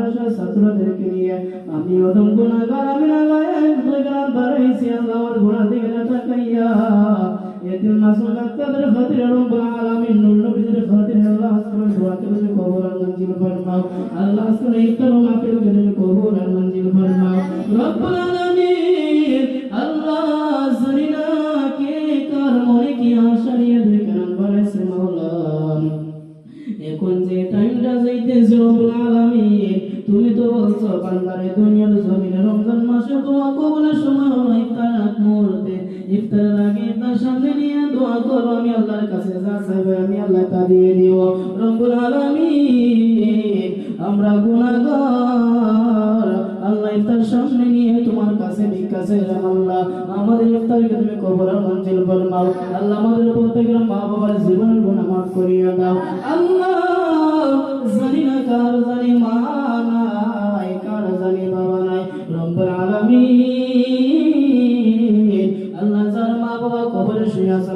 মাদ্রাসার ছাত্রদেরকে নিয়ে আমি অদম গুনাহগার আমি আল্লাহ গুনাহগার বাড়াইছি আল্লাহ আমার গুনাহ দিকে না তাকাইয়া এতিম মাসুম বাচ্চাদের খাতিরে রব্বুল আলামিন নূর নবীদের খাতিরে আল্লাহ আজকের দোয়াকে তুমি কবুল আর মঞ্জুর ফরমাও আল্লাহ আজকের ইফতার ও মাহফিলকে তুমি কবুল আর মঞ্জুর ফরমাও রব্বুল আলামিন আল্লাহ জানি না কে কার মনে কি আশা নিয়ে দেখেন বাড়াইছে মাওলা এখন যে টাইমটা যাইতেছে রব্বুল আলামিন তুমি তো বলছো বান্দারে দুনিয়ার জমিনে রমজান মাসে দোয়া কবুলের সময় হলো ইফতার মুহূর্তে ইফতারের আগে তার সামনে নিয়ে দোয়া করো আমি আল্লাহর কাছে যা চাইবে আমি আল্লাহ তা দিয়ে দিব রব্বুল আলামিন আমরা গুনাহগার আল্লাহ ইফতার সামনে নিয়ে তোমার কাছে ভিক্ষা চাইলাম আল্লাহ আমাদের ইফতারকে তুমি কবুল আর মঞ্জুর ফরমাও আল্লাহ আমাদের প্রত্যেকের মা বাবার জীবনের গুনাহ মাফ করিয়ে দাও আল্লাহ জানি না কার জানি মা নাই কার জানি বাবা নাই রব্বুল আলামিন আল্লাহ যার মা বাবা কবরে শুয়ে আছে